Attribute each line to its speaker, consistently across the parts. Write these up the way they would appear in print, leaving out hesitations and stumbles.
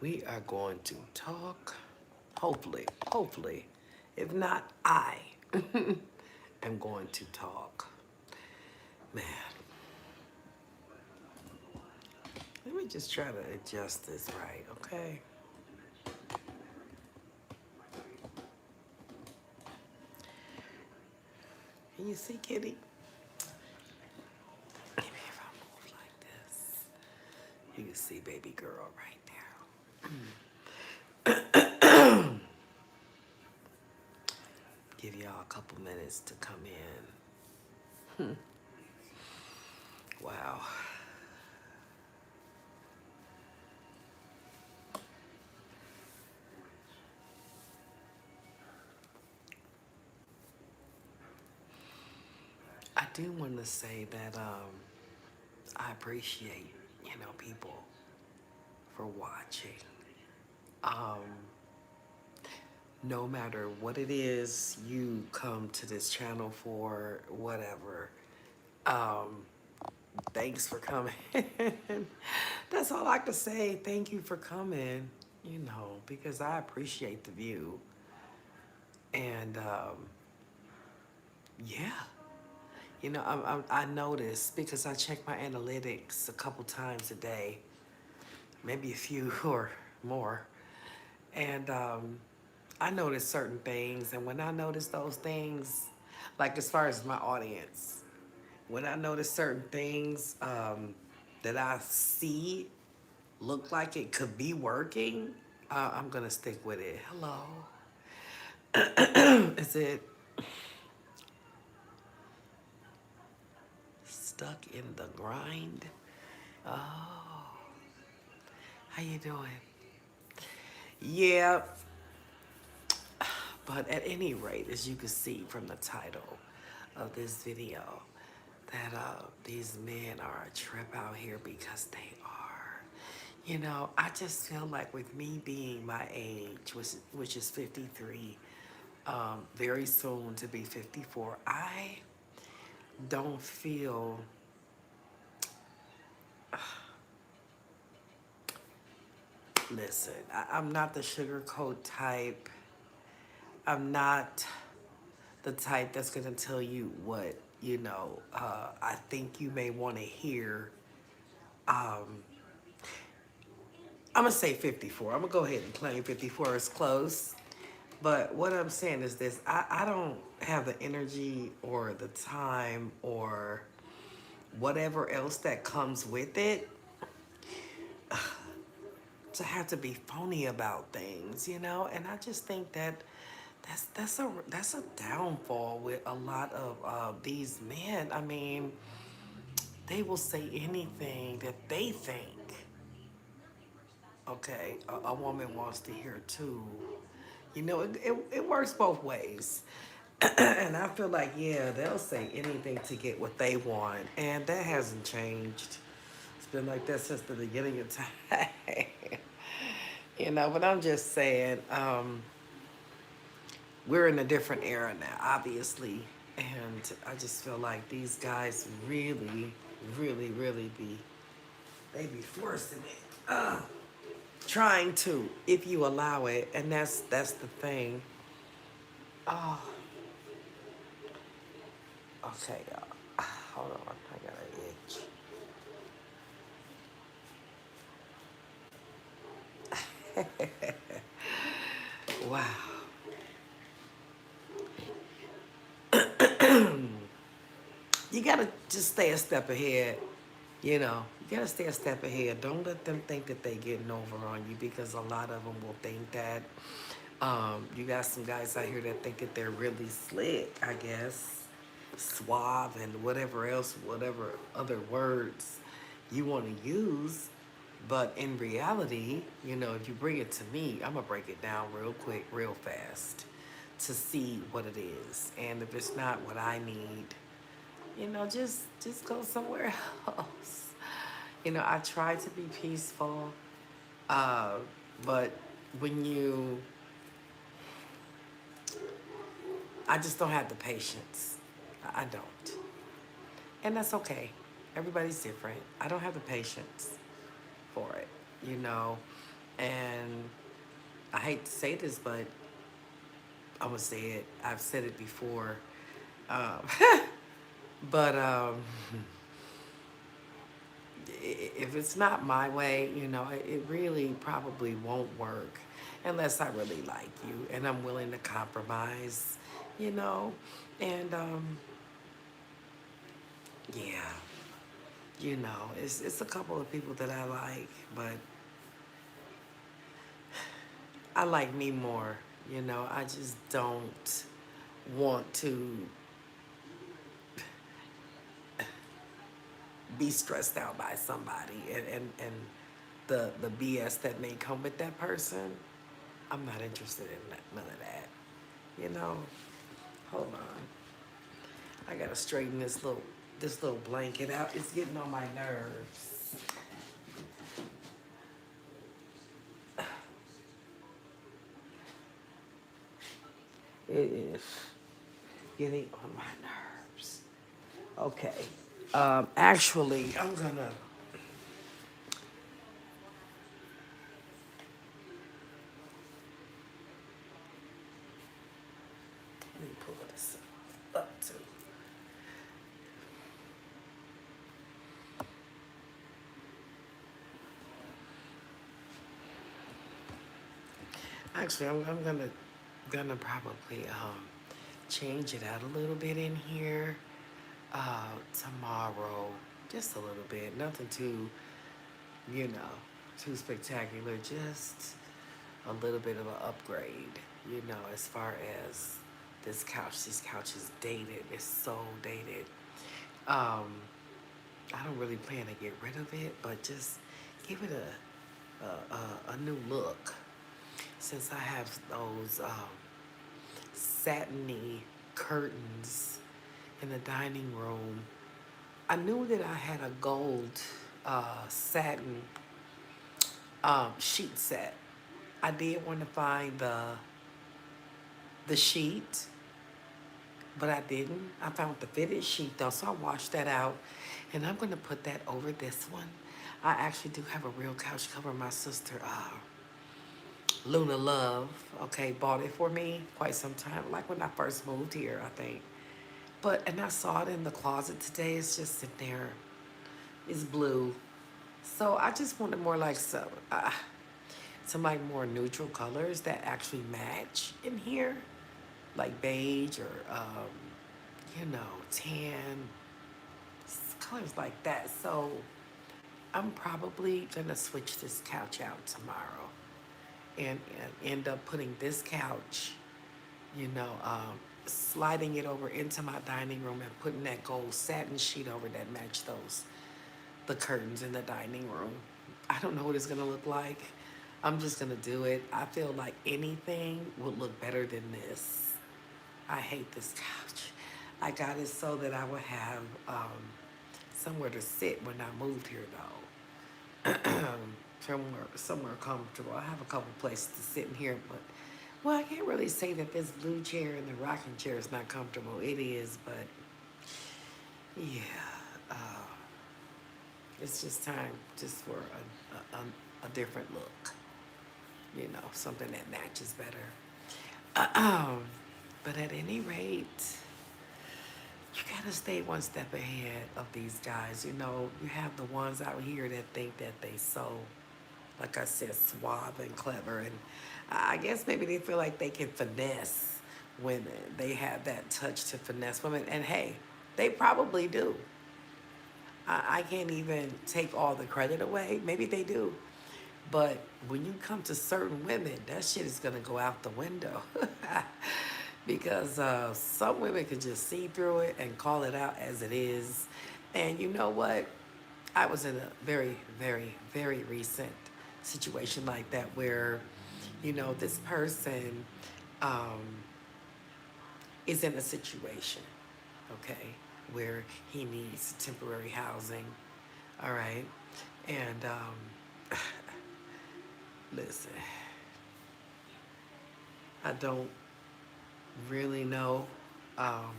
Speaker 1: We are going to talk, hopefully. If not, I am going to talk. Man, let me just try to adjust this right, okay? Can you see, Kitty? Maybe if I move like this, you can see baby girl right there. Give y'all a couple minutes to come in. Wow. I do want to say that I appreciate, people for watching. Um, no matter what it is you come to this channel for, whatever. Um, thanks for coming. That's all I can say. Thank you for coming, because I appreciate the view. And yeah, I notice because I check my analytics a couple times a day, maybe a few or more. And I notice certain things. And when I notice those things, like as far as my audience, when I notice certain things that I see look like it could be working, I'm going to stick with it. Hello. Is it stuck in the grind? Oh, how you doing? Yeah, but at any rate, as you can see from the title of this video, that these men are a trip out here because they are. I just feel like with me being my age, which is 53, very soon to be 54, I don't feel, listen, I'm not the sugarcoat type. I'm not the type that's going to tell you what, I think you may want to hear. Um, I'm going to say 54. I'm going to go ahead and claim 54 is close. But what I'm saying is this, I don't have the energy or the time or whatever else that comes with it to have to be phony about things. And I just think that that's a downfall with a lot of these men. I mean, they will say anything that they think, okay, a woman wants to hear too. It works both ways. And I feel like, yeah, they'll say anything to get what they want. And that hasn't changed. It's been like that since the beginning of time. But I'm just saying, we're in a different era now, obviously. And I just feel like these guys really, really, really they be forcing it. Trying to, if you allow it. And that's the thing. Oh, okay, y'all. Hold on, I got an itch. Wow. You gotta just stay a step ahead. You gotta stay a step ahead. Don't let them think that they getting over on you because a lot of them will think that. You got some guys out here that think that they're really slick, I guess, suave and whatever else, whatever other words you want to use. But in reality, if you bring it to me, I'm gonna break it down real quick, real fast to see what it is. And if it's not what I need, just go somewhere else. I try to be peaceful, uh, but when I just don't have the patience. I don't. And that's okay. Everybody's different. I don't have the patience for it, you know. And I hate to say this, but I'm gonna say it. I've said it before. Um, but if it's not my way, it really probably won't work unless I really like you and I'm willing to compromise, you know. And yeah, it's a couple of people that I like, but I like me more. I just don't want to be stressed out by somebody and the BS that may come with that person. I'm not interested in none of that. You know, hold on. I gotta straighten this little blanket out. It's getting on my nerves. It is getting on my nerves. Okay. Actually, I'm gonna. Let me pull this up too. Actually, I'm gonna probably change it out a little bit in here tomorrow, just a little bit. Nothing you know, too spectacular. Just a little bit of an upgrade. As far as this couch. This couch is dated. It's so dated. Um, I don't really plan to get rid of it, but just give it a new look. Since I have those satiny curtains in the dining room, I knew that I had a gold satin sheet set. I did want to find the sheet, but I didn't. I found the fitted sheet though, so I washed that out, and I'm gonna put that over this one. I actually do have a real couch cover. My sister, Luna Love, okay, bought it for me quite some time, like when I first moved here, I think. And I saw it in the closet today. It's just sitting there. It's blue. So I just wanted more like some like more neutral colors that actually match in here, like beige or tan, colors like that. So I'm probably gonna switch this couch out tomorrow and end up putting this couch, sliding it over into my dining room and putting that gold satin sheet over that match the curtains in the dining room. I don't know what it's gonna look like. I'm just gonna do it. I feel like anything would look better than this. I hate this couch. I got it so that I would have somewhere to sit when I moved here, though. Somewhere comfortable. I have a couple places to sit in here, but well, I can't really say that this blue chair and the rocking chair is not comfortable. It is, but yeah, uh, it's just time just for a different look. Something that matches better. But at any rate, you gotta stay one step ahead of these guys. You have the ones out here that think that they so, like I said, suave and clever, and I guess maybe they feel like they can finesse women. They have that touch to finesse women, and hey, they probably do. I can't even take all the credit away. Maybe they do. But when you come to certain women, that shit is gonna go out the window. Because some women can just see through it and call it out as it is. And you know what? I was in a very, very, very recent situation like that where, this person um, is in a situation, okay, where he needs temporary housing, all right? And listen, I don't really know um,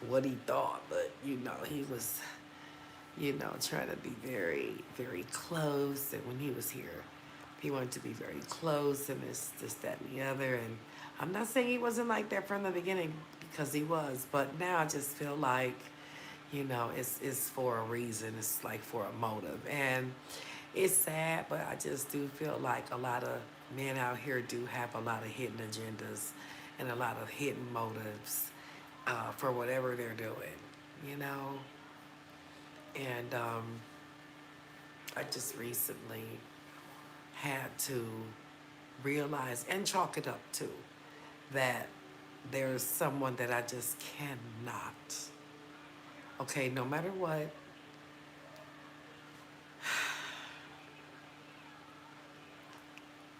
Speaker 1: what he thought, but he was you know, trying to be very, very close. And when he was here, he wanted to be very close and this, that, and the other. And I'm not saying he wasn't like that from the beginning because he was, but now I just feel like, you know, it's for a reason. It's like for a motive. And it's sad, but I just do feel like a lot of men out here do have a lot of hidden agendas and a lot of hidden motives for whatever they're doing, you know? And I just recently had to realize and chalk it up too that there's someone that I just cannot. Okay, no matter what,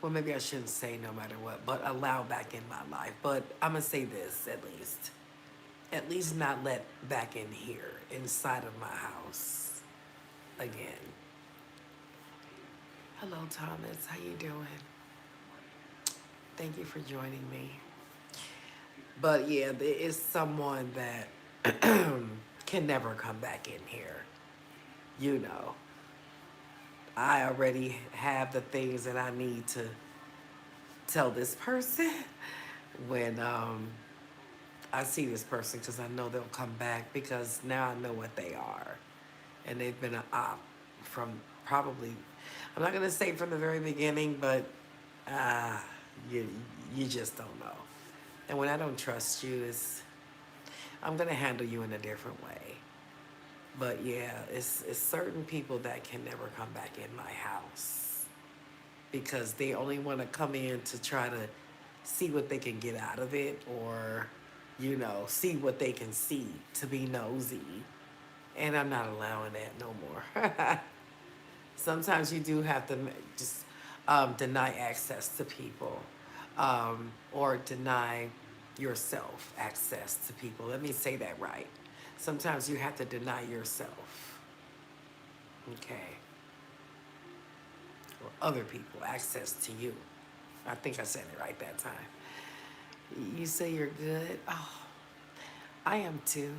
Speaker 1: well, maybe I shouldn't say no matter what, but allow back in my life. But I'm going to say this at least. At least not let back in here, inside of my house again. Hello, Thomas. How you doing? Thank you for joining me. But yeah, there is someone that can never come back in here. You know, I already have the things that I need to tell this person when I see this person because I know they'll come back because now I know what they are. And they've been an op from probably, I'm not going to say from the very beginning, but uh, you, you just don't know. And when I don't trust you, I'm going to handle you in a different way. But yeah, it's certain people that can never come back in my house because they only want to come in to try to see what they can get out of it or, you know, see what they can see to be nosy. And I'm not allowing that no more. Sometimes you do have to just deny access to people or deny yourself access to people. Let me say that right. Sometimes you have to deny yourself, okay, or other people access to you. I think I said it right that time. You say you're good? Oh, I am too.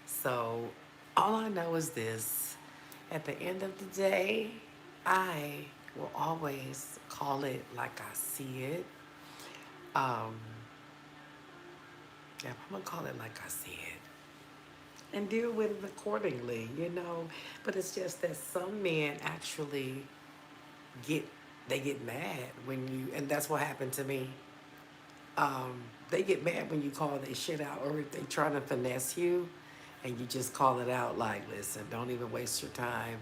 Speaker 1: So all I know is this. At the end of the day, I will always call it like I see it. Um, yeah, I'm gonna call it like I see it. And deal with it accordingly, you know. But it's just that some men actually get they get mad when you and that's what happened to me. They get mad when you call their shit out or if they trying to finesse you and you just call it out like, listen, don't even waste your time,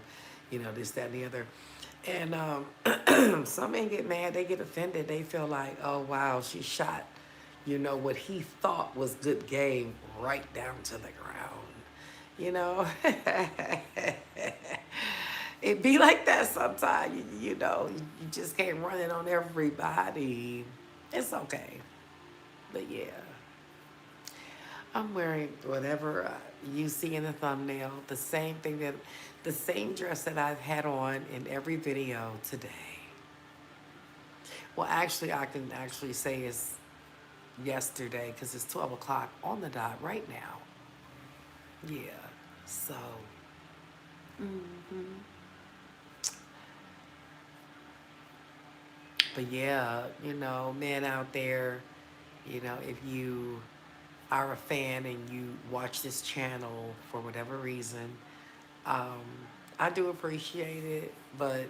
Speaker 1: you know, this, that, and the other. And some men get mad, they get offended. They feel like, oh, wow, she shot, you know, what he thought was good game right down to the ground, you know? It be like that sometimes, you know, you just can't run it on everybody. It's okay. But yeah, I'm wearing whatever you see in the thumbnail, the same dress that I've had on in every video today. Well, actually, I can actually say it's yesterday because it's 12 o'clock on the dot right now. Yeah, so, but yeah, you know, men out there, you know, if you are a fan and you watch this channel for whatever reason, um, I do appreciate it, but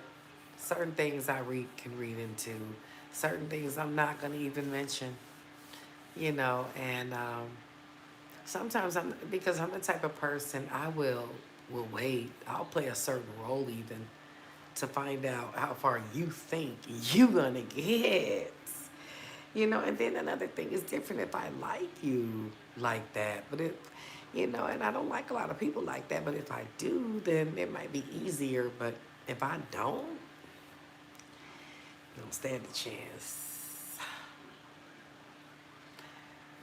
Speaker 1: certain things can read into, certain things I'm not going to even mention, you know, and sometimes because I'm the type of person, will wait. I'll play a certain role even to find out how far you think you gonna get. You know, and then another thing is different if I like you like that. But you know, and I don't like a lot of people like that. But if I do, then it might be easier. But if I don't, you don't stand a chance.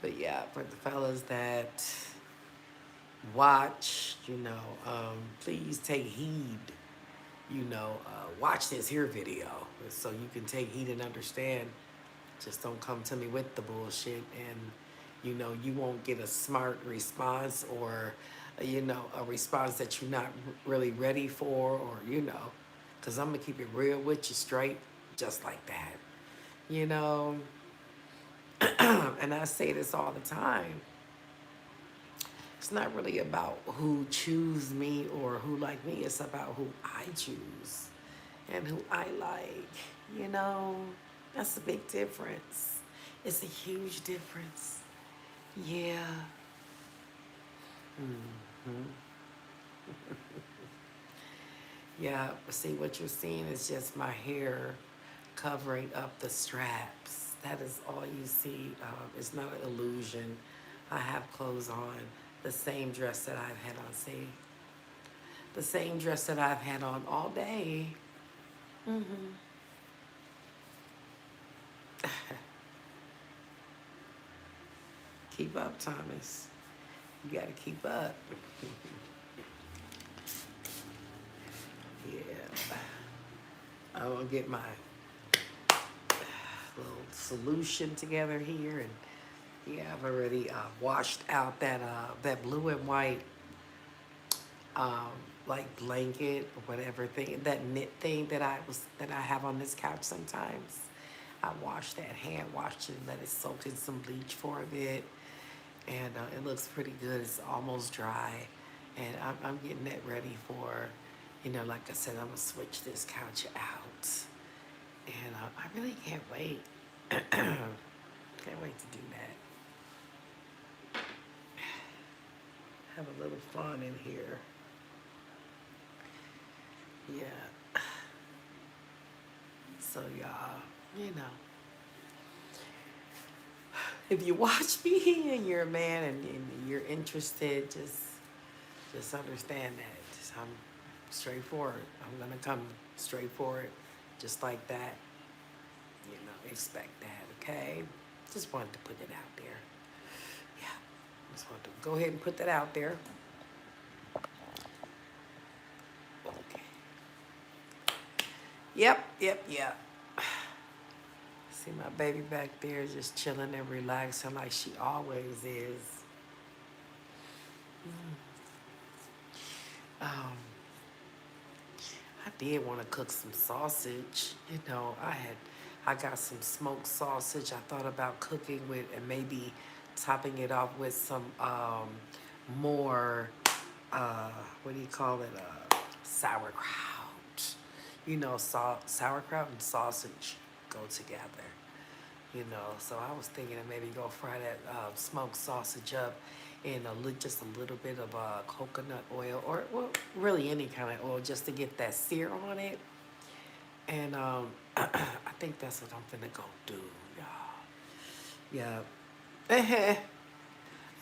Speaker 1: But yeah, for the fellas that watch, you know, please take heed. You know, watch this here video so you can take heed and understand. Just don't come to me with the bullshit and, you know, you won't get a smart response or you know, a response that you're not really ready for, or, you know, because I'm going to keep it real with you straight, just like that. You know, and I say this all the time. It's not really about who choose me or who like me. It's about who I choose and who I like. You know, that's a big difference. It's a huge difference. Yeah. Yeah. See, what you're seeing is just my hair covering up the straps. That is all you see. It's not an illusion. I have clothes on. The same dress that I've had on. See? The same dress that I've had on all day. Keep up, Thomas. You gotta keep up. Yeah. I'm gonna get my little solution together here, and yeah, I've already washed out that blue and white um, like blanket or whatever thing, that knit thing that I have on this couch sometimes. I washed that, hand washed it, and let it soak in some bleach for a bit, and it looks pretty good. It's almost dry, and I'm getting that ready for, you know, like I said, I'm gonna switch this couch out, and I really can't wait. Can't wait to do that. Have a little fun in here. Yeah. So y'all, you know, if you watch me and you're a man and you're interested, just understand that. I'm straightforward. I'm gonna come straightforward, just like that. You know, expect that. Okay. Just wanted to put it out there. Yeah. Just wanted to go ahead and put that out there. Okay. Yep. Yep. Yep. See my baby back there just chilling and relaxing like she always is. Um, I did want to cook some sausage. You know, I got some smoked sausage. I thought about cooking with and maybe topping it off with some more, what do you call it? Sauerkraut. You know, sauerkraut and sausage go together. You know, so I was thinking of maybe go fry that smoked sausage up in just a little bit of coconut oil, or well, really any kind of oil, just to get that sear on it. And I think that's what I'm finna go do, y'all. Yeah, I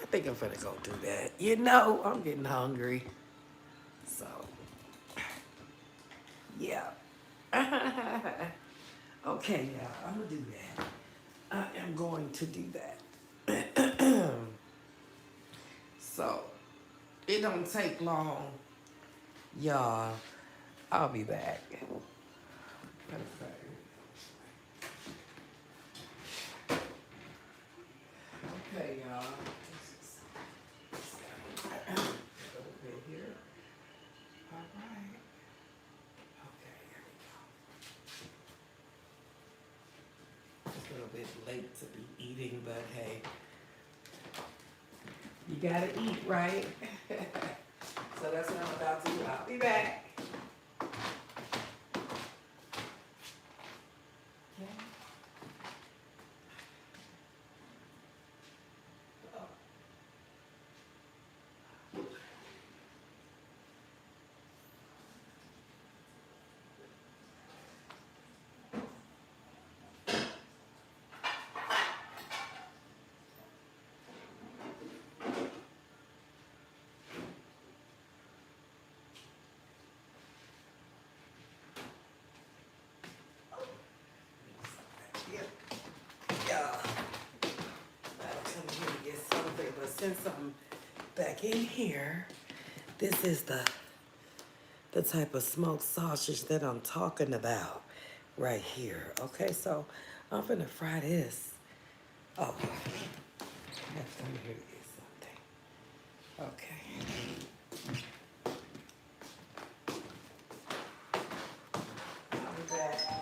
Speaker 1: think I'm finna go do that. You know, I'm getting hungry, so yeah. Okay, yeah, I'm gonna do that. I am going to do that. So it don't take long, y'all. I'll be back. Okay, y'all. Over here. All right. Okay, here we go. It's a little bit late to be eating, but hey, you gotta eat, right? So that's what I'm about to do. I'll be back. Yeah. Yeah. I'll come here to get something, but since I'm back in here, this is the type of smoked sausage that I'm talking about right here. Okay, so I'm gonna fry this. Oh, I have to come here to get something. Okay. I'll be back.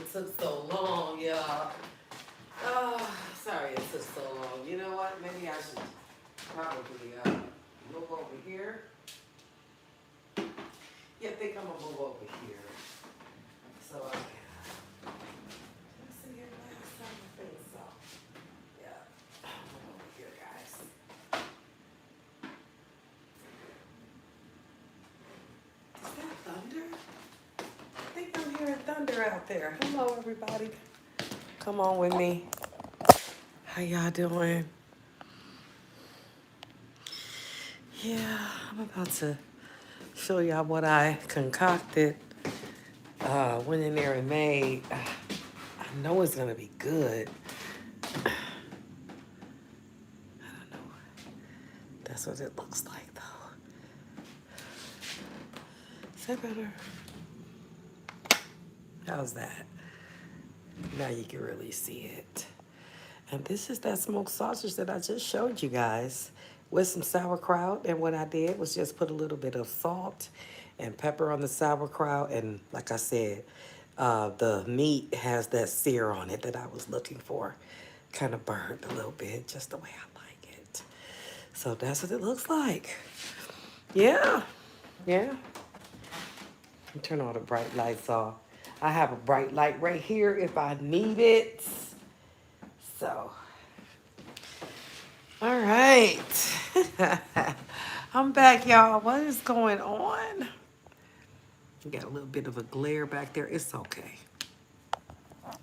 Speaker 1: it took so long, y'all. Oh, sorry it took so long. You know what? Maybe I should probably move over here. Yeah, I think I'm gonna move over here. So I can. Let's see here last time I think so. Yeah. Move over here, guys. Is that thunder? I think I'm hearing thunder out there. Hello, everybody. Come on with me. How y'all doing? Yeah, I'm about to show y'all what I concocted. Went in there and made. I know it's gonna be good. I don't know. That's what it looks like, though. Is that better? How's that? Now you can really see it. And this is that smoked sausage that I just showed you guys with some sauerkraut. And what I did was just put a little bit of salt and pepper on the sauerkraut. And like I said, the meat has that sear on it that I was looking for. Kind of burnt a little bit, just the way I like it. So that's what it looks like. Yeah, yeah. Turn all the bright lights off. I have a bright light right here if I need it. So, all right. I'm back, y'all. What is going on? You got a little bit of a glare back there. It's okay.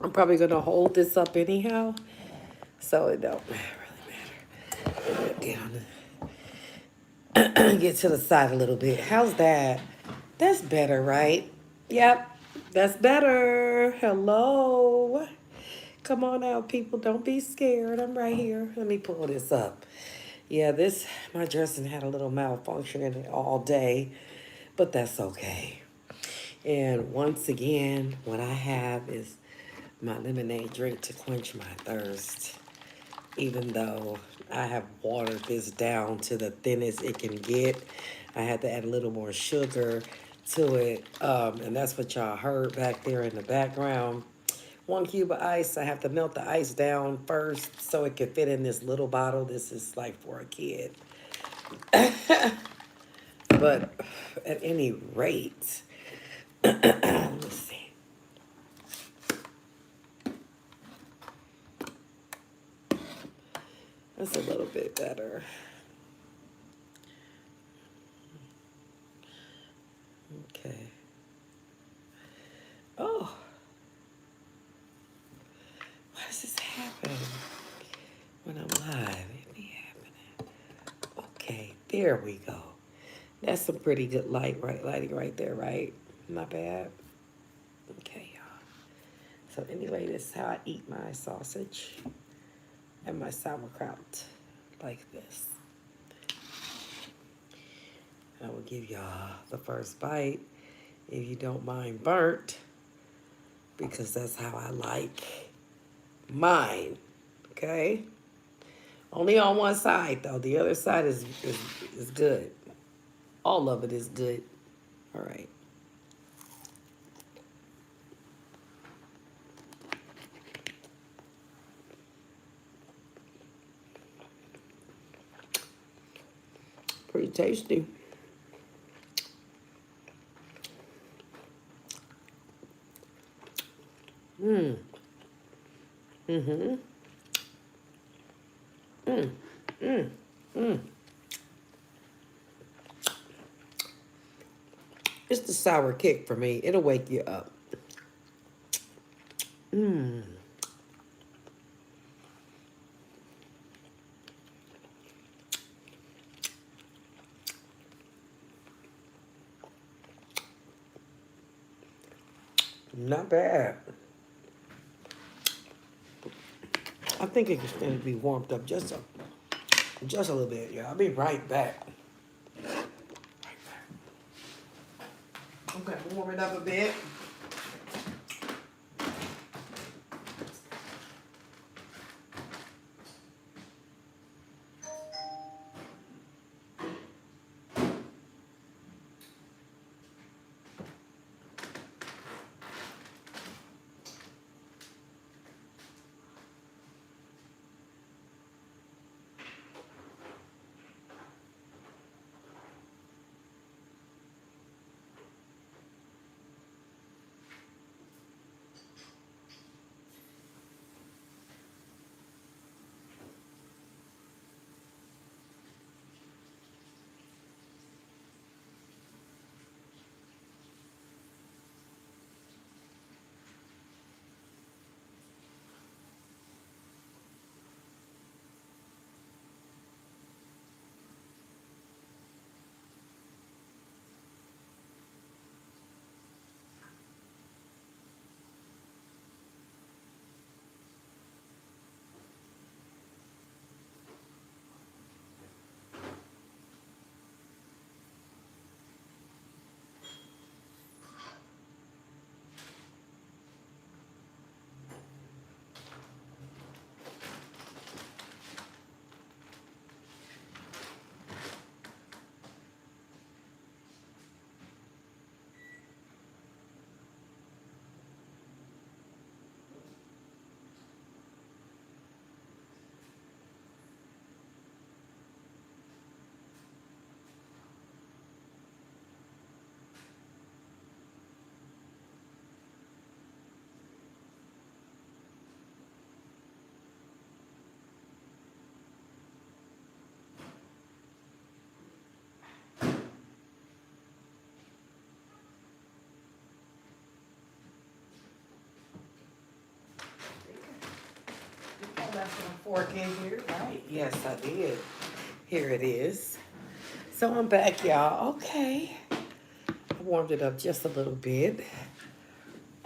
Speaker 1: I'm probably going to hold this up anyhow, so it don't really matter. Get on the, get to the side a little bit. How's that? That's better, right? Yep, that's better. Hello. Come on out, people. Don't be scared. I'm right here. Let me pull this up. Yeah, my dressing had a little malfunction in it all day, but that's okay. And once again, what I have is my lemonade drink to quench my thirst. Even though I have watered this down to the thinnest it can get, I had to add a little more sugar to it. And that's what y'all heard back there in the background. 1 cube of ice. I have to melt the ice down first so it can fit in this little bottle. This is like for a kid. But at any rate, let's see. That's a little bit better. Okay. Oh. Why does this happen when I'm live? It be happening. Okay, there we go. That's some pretty good lighting right there, right? Not bad. Okay, y'all. So anyway, this is how I eat my sausage and my sauerkraut, like this. I will give y'all the first bite, if you don't mind burnt, because that's how I like mine, okay? Only on one side, though. The other side is good. All of it is good. All right. Pretty tasty. Mmm. Mm-hmm. Mmm. Mmm. Mmm. It's the sour kick for me. It'll wake you up. Mmm. Not bad. I think it's going to be warmed up just a little bit. Yeah, I'll be right back. Okay, warm it up a bit. fork in here, right? Yes, I did. Here it is. So I'm back, y'all. Okay. I warmed it up just a little bit.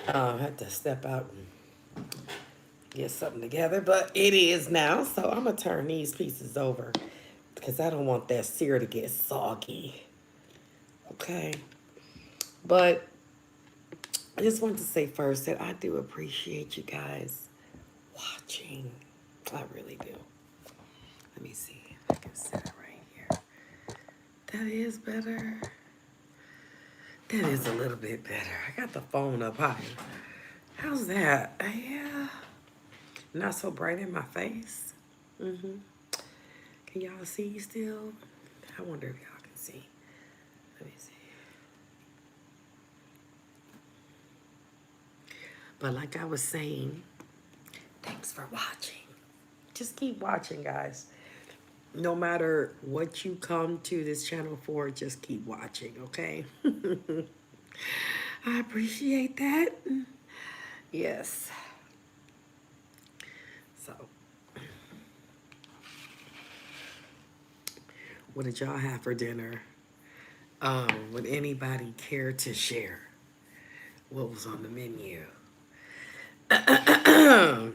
Speaker 1: I had to step out and get something together, but it is now. So I'm going to turn these pieces over because I don't want that sear to get soggy. Okay. But I just wanted to say first that I do appreciate you guys watching. I really do. Let me see if I can set it right here. That is better. That is a little bit better. I got the phone up higher. How's that? Yeah. Not so bright in my face. Mm-hmm. Can y'all see still? I wonder if y'all can see. Let me see. But like I was saying, thanks for watching. Just keep watching, guys. No matter what you come to this channel for, just keep watching, okay? I appreciate that. Yes. So, what did y'all have for dinner? Would anybody care to share what was on the menu? Okay.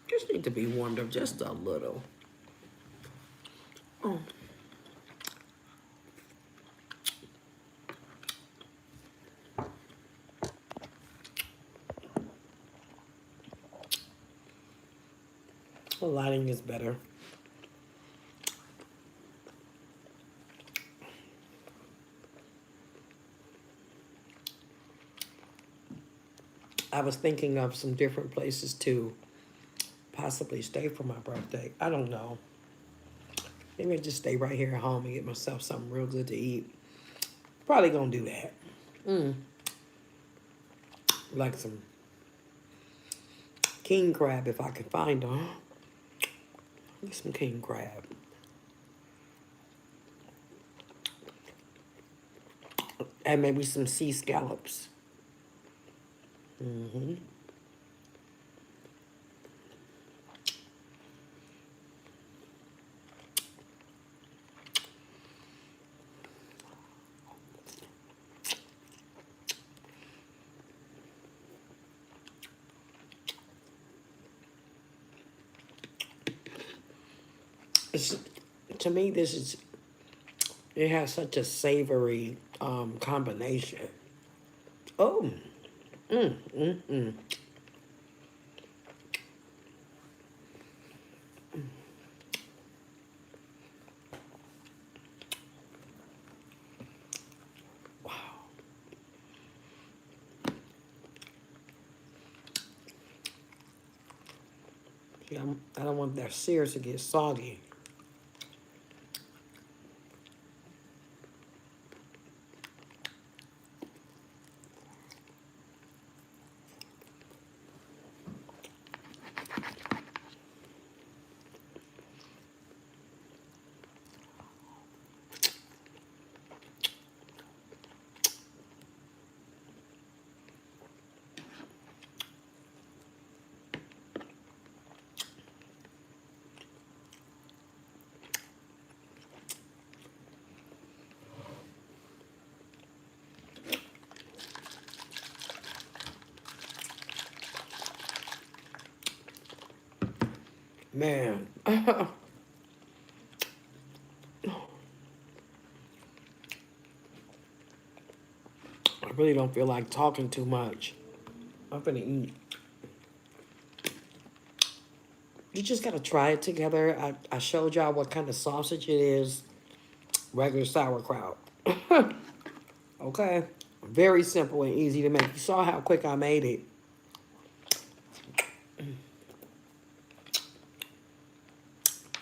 Speaker 1: Just need to be warmed up just a little. Oh. The lighting is better. I was thinking of some different places to possibly stay for my birthday. I don't know. Maybe I just stay right here at home and get myself something real good to eat. Probably gonna do that. Like some king crab if I can find them. Get some king crab. And maybe some sea scallops. Mm-hmm. It's, to me, it has such a savory combination. Oh, mm, mm, mm. Wow. Yeah, I don't want that sears to get soggy. Man, I really don't feel like talking too much. I'm gonna eat. You just gotta try it together. I showed y'all what kind of sausage it is. Regular sauerkraut. Okay? Very simple and easy to make. You saw how quick I made it.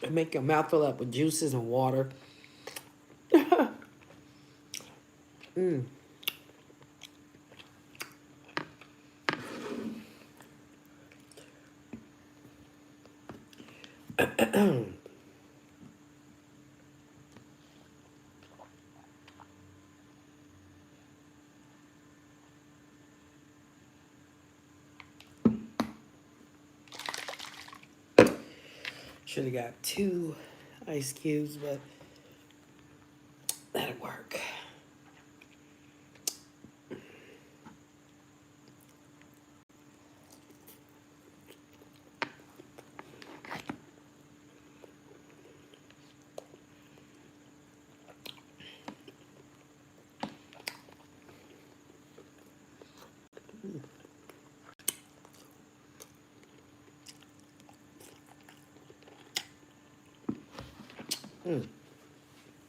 Speaker 1: And make your mouth fill up with juices and water. Mm. Should have got 2 ice cubes, but that'll work.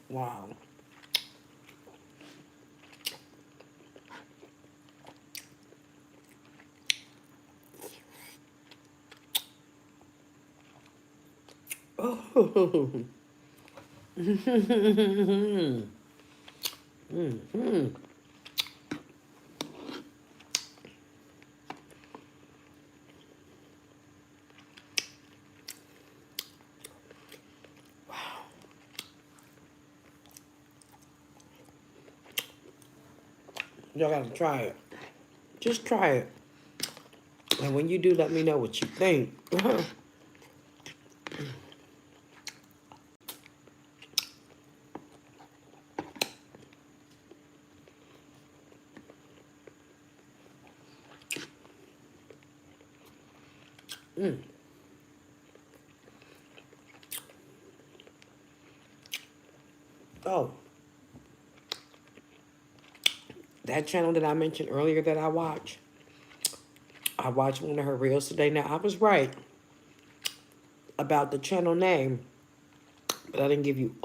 Speaker 1: Wow. Oh. Y'all gotta try it. Just try it. And when you do, let me know what you think. Oh, that channel that I mentioned earlier that I watched one of her reels today. Now, I was right about the channel name, but I didn't give you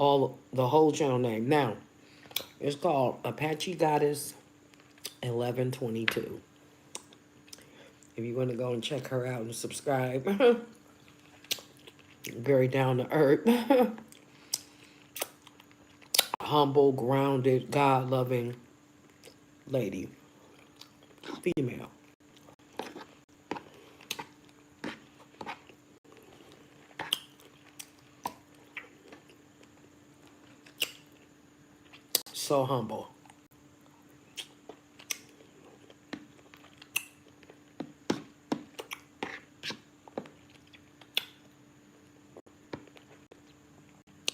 Speaker 1: the whole channel name. Now, it's called Apache Goddess 1122. If you want to go and check her out and subscribe, very down to earth, humble, grounded, God loving lady, female. So humble.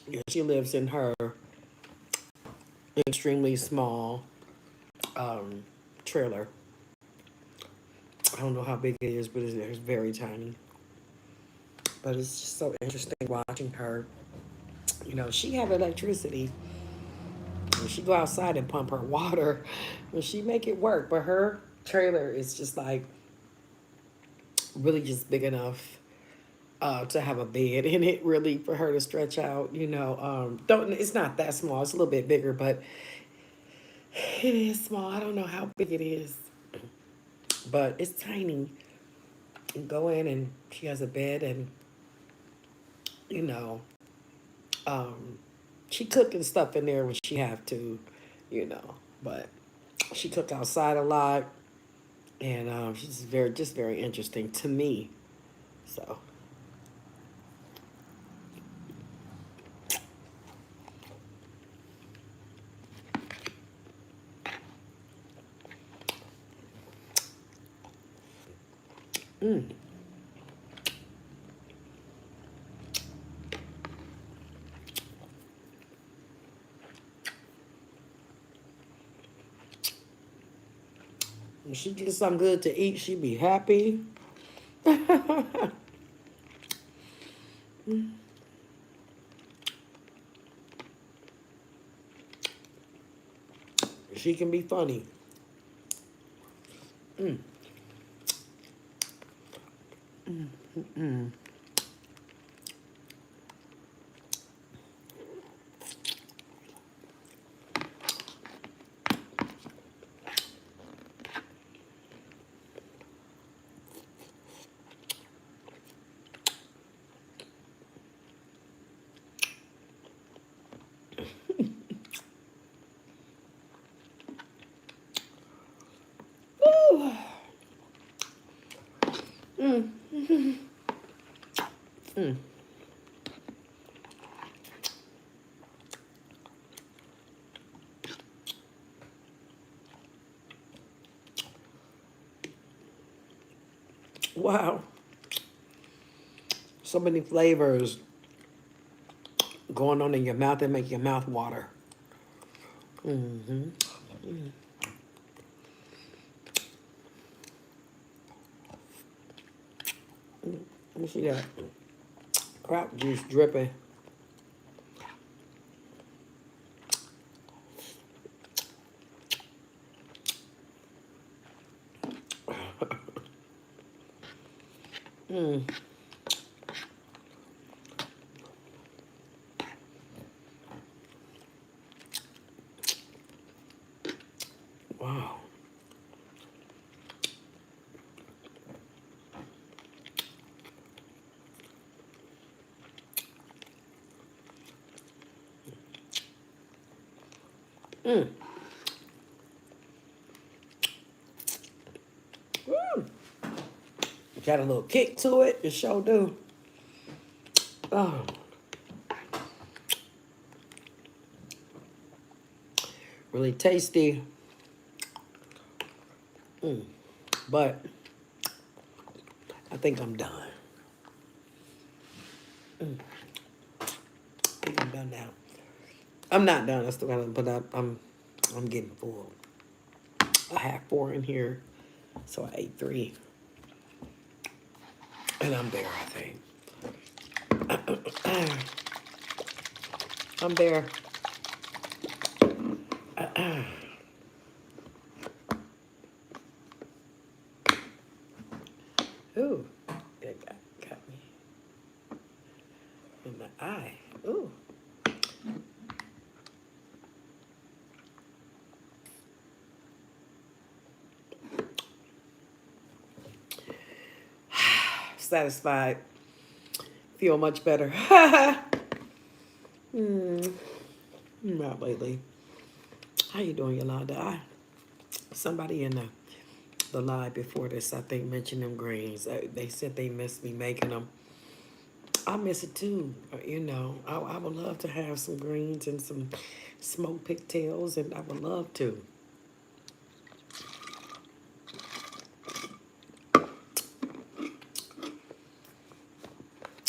Speaker 1: Yeah, she lives in her extremely small trailer. I don't know how big it is, but it's very tiny. But it's just so interesting watching her. You know, she have electricity. When she go outside and pump her water, when she make it work. But her trailer is just like really just big enough to have a bed in it, really, for her to stretch out. You know, don't it's not that small. It's a little bit bigger, but it is small. I don't know how big it is, but it's tiny. You go in and she has a bed, and you know, um, she cooking stuff in there when she have to, you know. But she cook outside a lot, and she's very interesting to me. So. When she gets something good to eat, she be happy. She can be funny. Woo. Wow. So many flavors. going on in your mouth and make your mouth water. Let me see that crap juice dripping. Wow. Got a little kick to it. It sure do. Oh, really tasty. But I think I'm done. I think I'm done now. I'm not done. I still gotta, but I'm getting full. I had 4 in here, so I ate 3, and I'm there. I think I'm there. Ooh, it got me in the eye. Ooh. Satisfied. Feel much better. Not lately. How you doing, Yolanda? Somebody in the live before this, I think, mentioned them greens. They said they missed me making them. I miss it too. You know, I would love to have some greens and some smoked pigtails, and I would love to.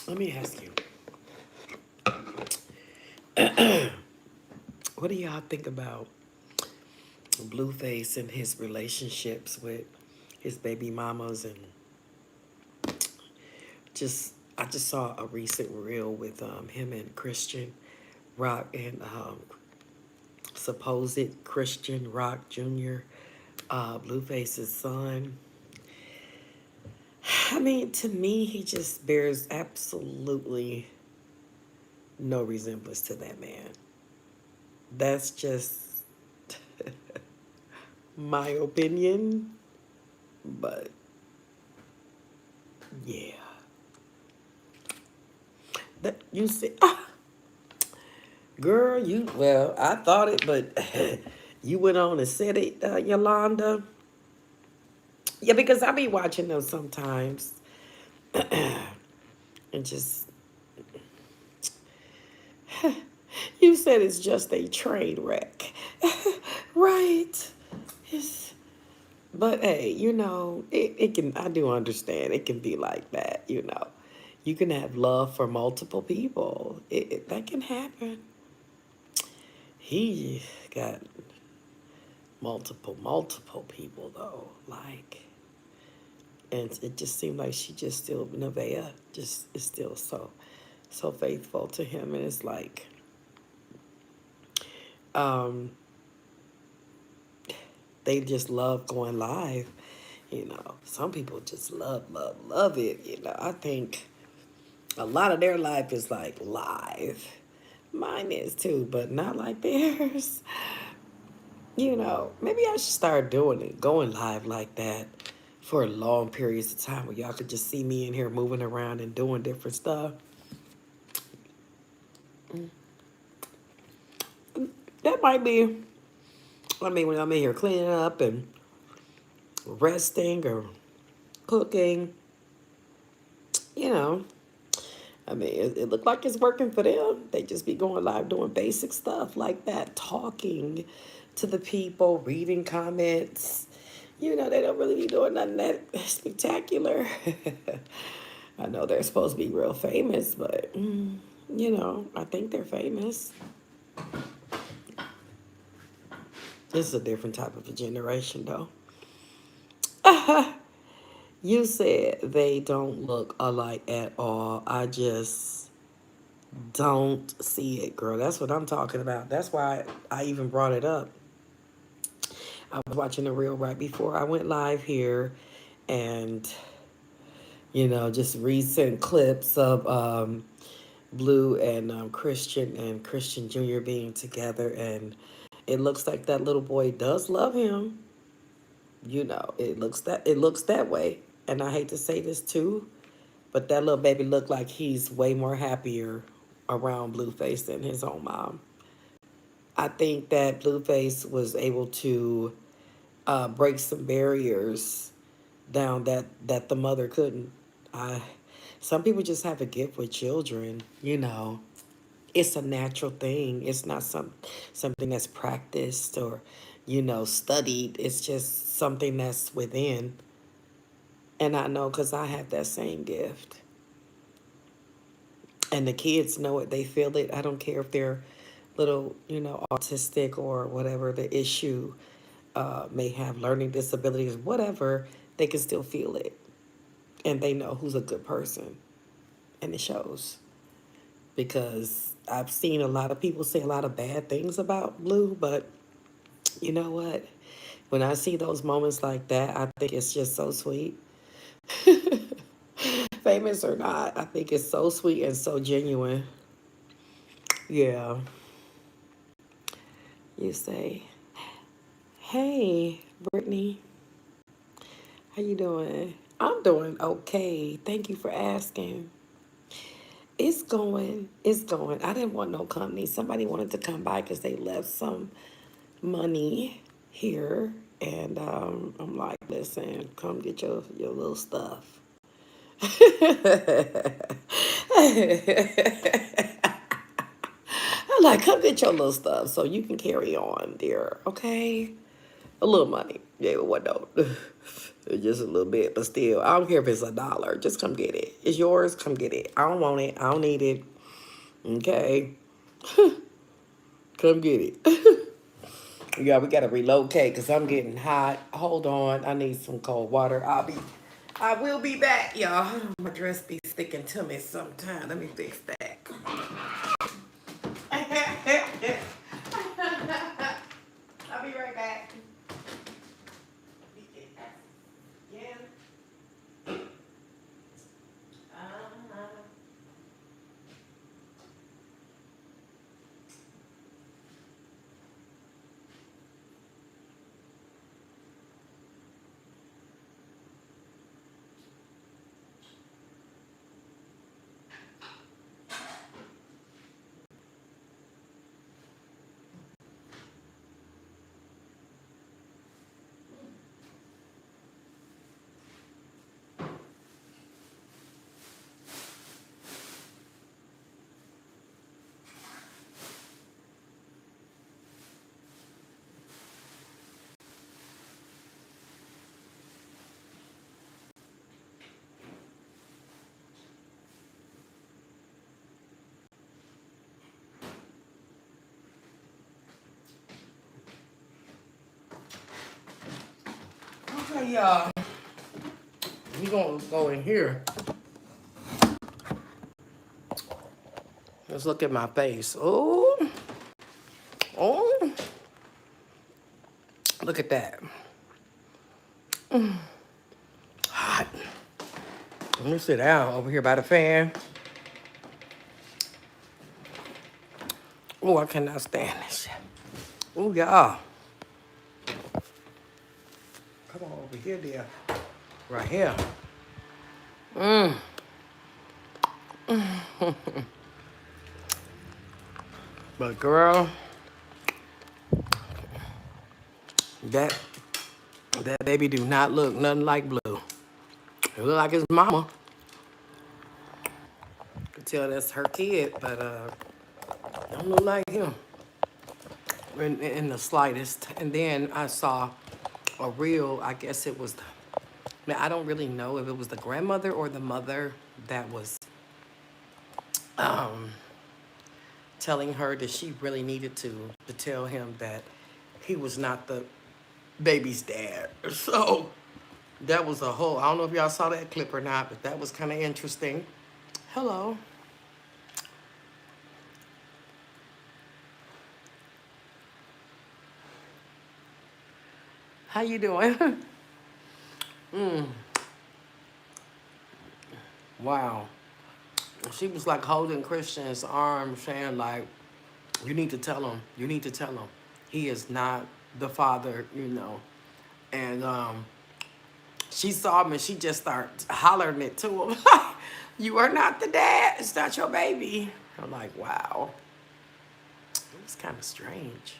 Speaker 1: Let me ask you, what do y'all think about Blueface and his relationships with his baby mamas? And I just saw a recent reel with him and Christian Rock and supposed Christian Rock Jr., Blueface's son. I mean, to me, he just bears absolutely no resemblance to that man. That's just my opinion, but yeah. That you see, girl, well, I thought it, but you went on and said it, Yolanda. Yeah, because I be watching them sometimes, and just you said it's just a train wreck, right? It's, but hey, you know, it can. I do understand it can be like that. You know, you can have love for multiple people. That can happen. He got multiple people though. Like, and it just seemed like she just still Nevaeh just is still so faithful to him, and it's like, um, they just love going live. You know, some people just love it. You know, I think a lot of their life is like live. Mine is too, but not like theirs. You know, maybe I should start doing it, going live like that for long periods of time where y'all could just see me in here moving around and doing different stuff. That might be, I mean, when I'm in here cleaning up and resting or cooking, you know, I mean, it looked like it's working for them. They just be going live doing basic stuff like that, talking to the people, reading comments. You know, they don't really be doing nothing that spectacular. I know they're supposed to be real famous, but You know, I think they're famous. This is a different type of a generation, though. You said they don't look alike at all. I just don't see it, girl. That's what I'm talking about. That's why I even brought it up. I was watching the reel right before I went live here, and just recent clips of Blue and Christian Jr. being together, and it looks like that little boy does love him. It looks that way, and I hate to say this too, but that little baby looked like he's way more happier around Blueface than his own mom. I think that Blueface was able to break some barriers down that the mother couldn't. I Some people just have a gift with children. It's a natural thing. It's not something that's practiced or studied. It's just something that's within. And I know because I have that same gift. And the kids know it. They feel it. I don't care if they're little, autistic or whatever the issue may have, learning disabilities, whatever, they can still feel it. And they know who's a good person. And it shows. Because I've seen a lot of people say a lot of bad things about Blue, but you know what? When I see those moments like that, I think it's just so sweet. Famous or not, I think it's so sweet and so genuine. Yeah. You say, hey, Brittany, how you doing? I'm doing okay. Thank you for asking. It's going. It's going. I didn't want no company. Somebody wanted to come by because they left some money here. And I'm like, listen, come get your little stuff. I'm like, come get your little stuff so you can carry on, dear. Okay? A little money. Yeah, what though? Just a little bit, but still, I don't care if it's $1. Just come get it. It's yours. Come get it. I don't want it. I don't need it. Okay? Come get it. Yeah, we gotta relocate because I'm getting hot. Hold on. I need some cold water. I will be back, y'all. My dress be sticking to me sometime. Let me fix that. I'll be right back. Yeah. Uh-huh. Okay, y'all. We gonna go in here. Let's look at my face. Oh, oh, look at that. Hot. Let me sit down over here by the fan. Oh, I cannot stand this. Oh, y'all. Come on over here, dear. Right here. Mmm. But girl, that that baby do not look nothing like Blue. It look like his mama. You can tell that's her kid, but don't look like him in the slightest. And then I saw a reel. I guess it was. I don't really know if it was the grandmother or the mother that was telling her that she really needed to tell him that he was not the baby's dad. So that was a whole, I don't know if y'all saw that clip or not, but that was kind of interesting. Hello. How you doing? Wow. She was like holding Christian's arm, saying like, you need to tell him, you need to tell him. He is not the father, you know. And she saw him and she just started hollering it to him. You are not the dad. It's not your baby. I'm like, wow. It was kind of strange.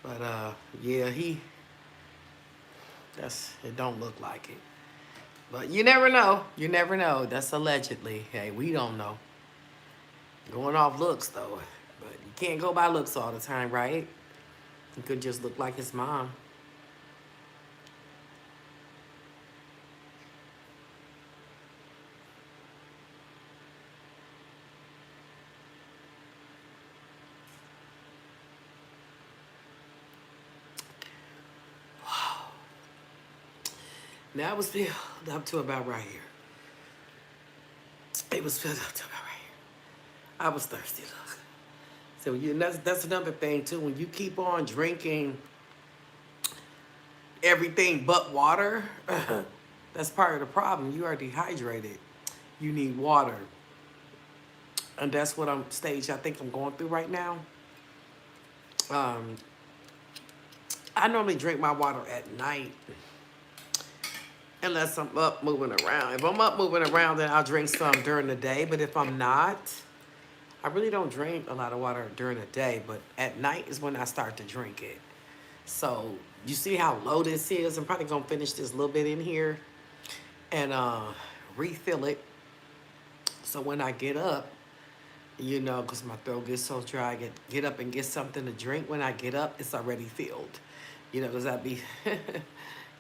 Speaker 1: But yeah, it don't look like it. But you never know. You never know. That's allegedly. Hey, we don't know. Going off looks though. But you can't go by looks all the time, right? He could just look like his mom. Now it was filled up to about right here. It was filled up to about right here. I was thirsty, look. So that's another thing too. When you keep on drinking everything but water, that's part of the problem. You are dehydrated. You need water. And that's what I think I'm going through right now. Um, I normally drink my water at night unless I'm up moving around. If I'm up moving around, then I'll drink some during the day. But if I'm not, I really don't drink a lot of water during the day. But at night is when I start to drink it. So you see how low this is? I'm probably going to finish this little bit in here and refill it. So when I get up, you know, because my throat gets so dry, I get up and get something to drink. When I get up, it's already filled. You know, because I'd be,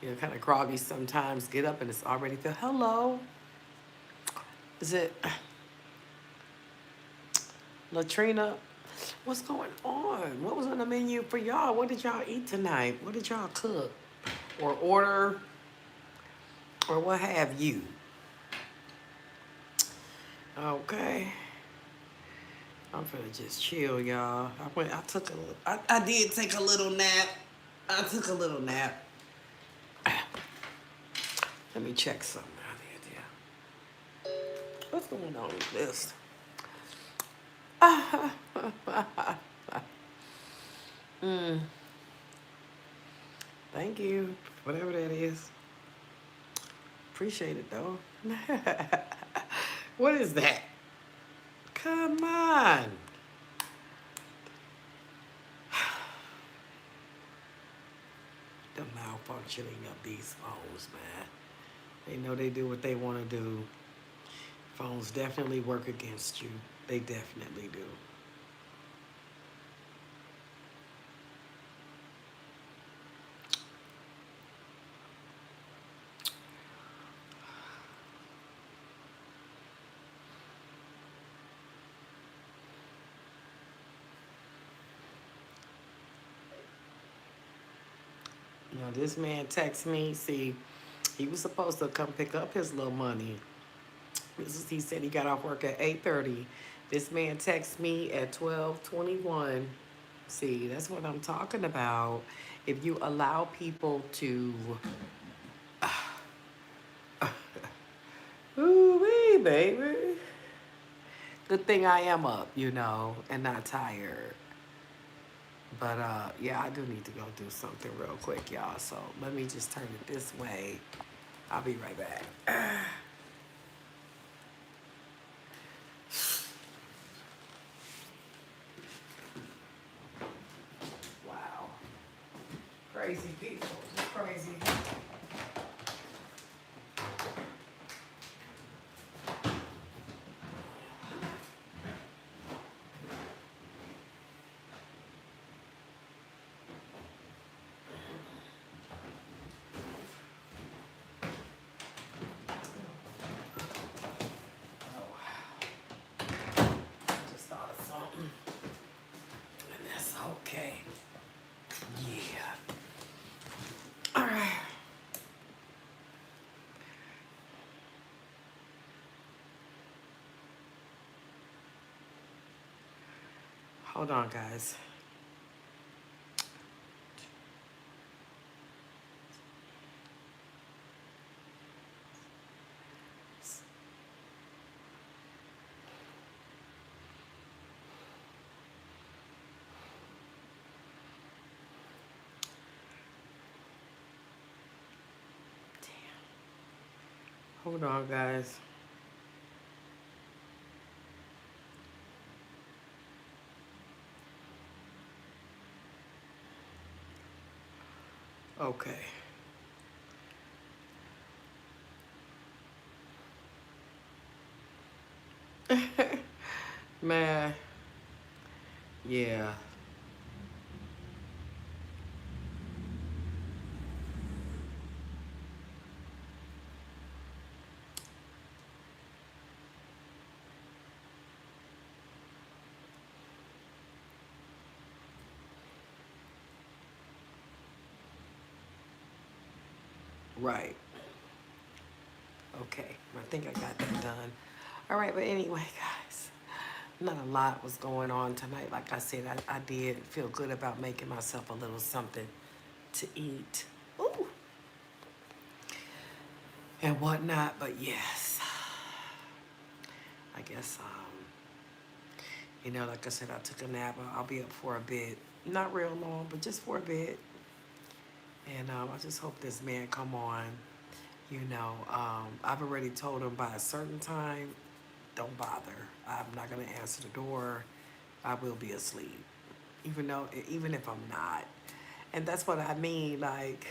Speaker 1: you know, kind of groggy sometimes. Get up and it's already filled. Hello. Is it Latrina? What's going on? What was on the menu for y'all? What did y'all eat tonight? What did y'all cook or order or what have you? Okay. I'm finna just chill, y'all. I did take a little nap. I took a little nap. Let me check something out here, dear. What's going on with this? Thank you, whatever that is. Appreciate it, though. What is that? Come on. The malfunctioning of these phones, man. They know they do what they want to do. Phones definitely work against you. They definitely do. You know, this man texted me. See, he was supposed to come pick up his little money. He said he got off work at 8:30. This man texted me at 12:21. See, that's what I'm talking about. If you allow people to, ooh-wee, baby. Good thing I am up, you know, and not tired. But yeah, I do need to go do something real quick, y'all. So let me just turn it this way. I'll be right back. Wow. Crazy people. Just crazy. Just thought of something. Hold on, guys. Hold on, guys. Okay. Man, yeah. Right. Okay. I think I got that done. All right, but anyway, guys, not a lot was going on tonight. Like I said, I did feel good about making myself a little something to eat. Ooh. And whatnot, but yes, I guess, like I said, I took a nap. I'll be up for a bit. Not real long, but just for a bit. And I just hope this man come on. I've already told him by a certain time, don't bother. I'm not gonna answer the door. I will be asleep, even if I'm not. And that's what I mean. Like,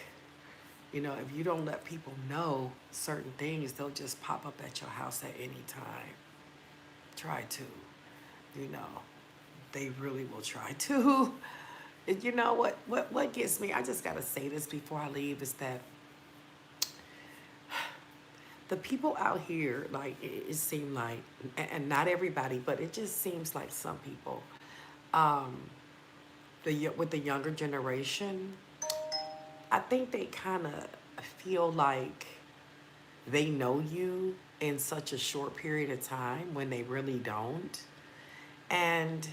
Speaker 1: if you don't let people know certain things, they'll just pop up at your house at any time. Try to, you know, they really will try to. And you know what gets me? I just gotta say this before I leave is that the people out here, like it seemed like, and not everybody, but it just seems like some people, um, with the younger generation, I think they kind of feel like they know you in such a short period of time when they really don't. And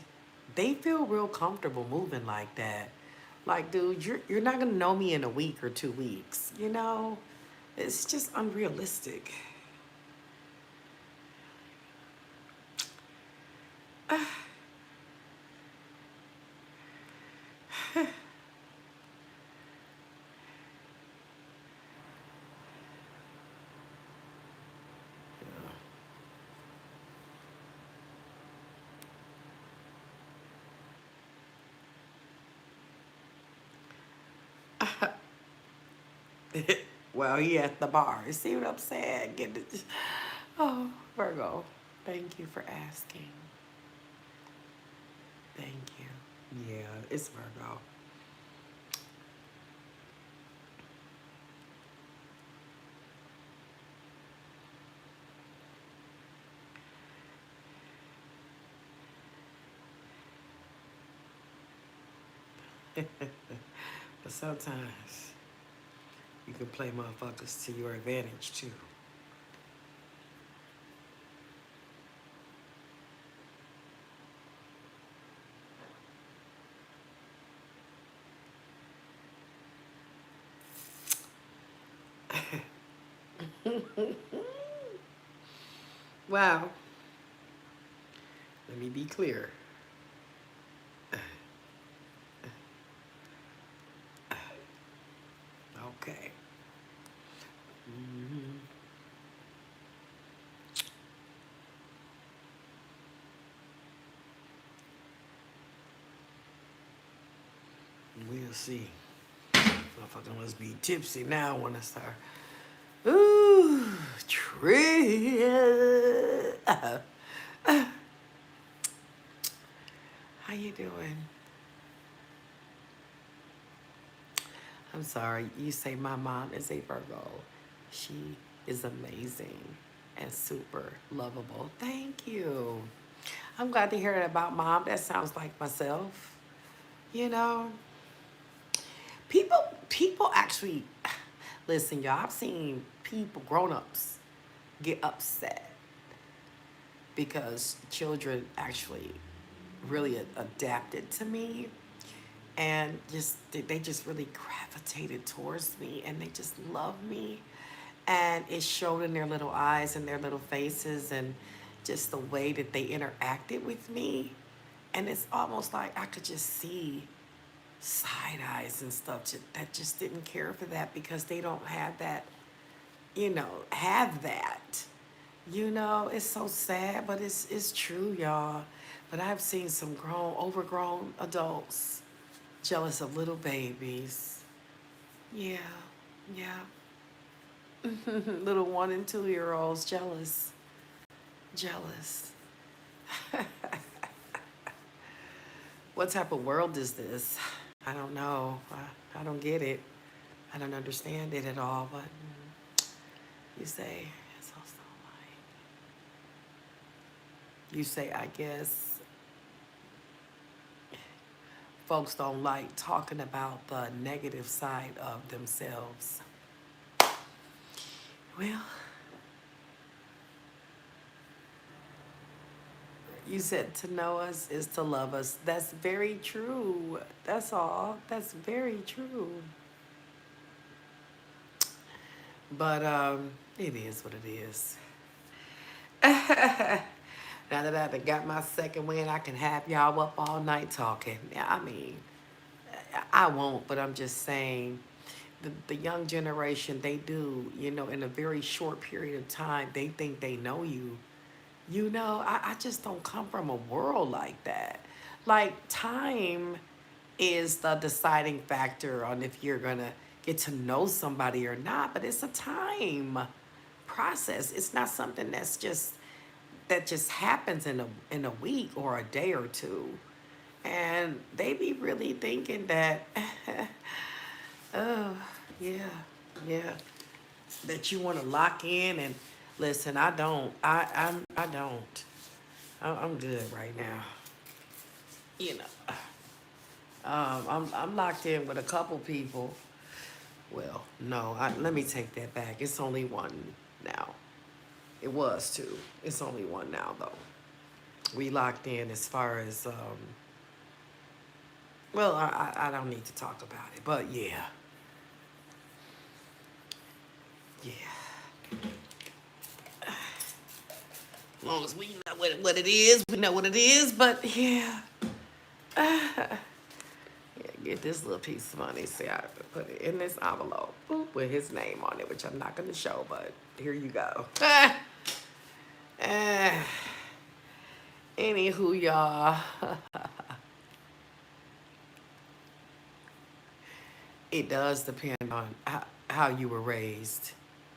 Speaker 1: they feel real comfortable moving like that. Like, dude, you're not gonna know me in a week or 2 weeks, you know? It's just unrealistic. Well, he at the bar. You see what I'm saying? Get it. Oh, Virgo, thank you for asking. Thank you. Yeah, it's Virgo. But sometimes you can play motherfuckers to your advantage too. Wow. Let me be clear. Okay. Hmm. We'll see. Motherfucker must be tipsy now when I start. Ooh, tree. How you doing? I'm sorry. You say my mom is a Virgo. She is amazing and super lovable. Thank you. I'm glad to hear that about mom. That sounds like myself. You know, people actually listen, y'all. I've seen people, grown-ups, get upset because children actually really adapted to me, and just they just really gravitated towards me, and they just love me, and it showed in their little eyes and their little faces, and just the way that they interacted with me. And it's almost like I could just see side eyes and stuff that just didn't care for that, because they don't have that, have that. It's so sad, but it's true, y'all. But I've seen some overgrown adults jealous of little babies. Yeah, yeah. Little 1 and 2 year olds jealous. Jealous. What type of world is this? I don't know. I don't get it. I don't understand it at all. But you say, it's also like, you say, I guess folks don't like talking about the negative side of themselves. Well, you said to know us is to love us. That's very true. That's all. That's very true. But it is what it is. Now that I got my second win, I can have y'all up all night talking. Yeah, I mean, I won't, but I'm just saying, the young generation, they do, in a very short period of time, they think they know you. I just don't come from a world like that. Like, time is the deciding factor on if you're going to get to know somebody or not, but it's a time process. It's not something that just happens in a week or a day or two. And they be really thinking that oh, yeah, yeah, that you want to lock in. And listen, I don't. I don't. I'm good right now. You know, I'm locked in with a couple people. Well, no, let me take that back. It's only one now. It was two. It's only one now, though. We locked in as far as well, I don't need to talk about it, but yeah, yeah. As long as we know what it is, we know what it is. But yeah, yeah, get this little piece of money. See, I put it in this envelope with his name on it, which I'm not going to show, but here you go. Anywho, y'all, it does depend on how you were raised.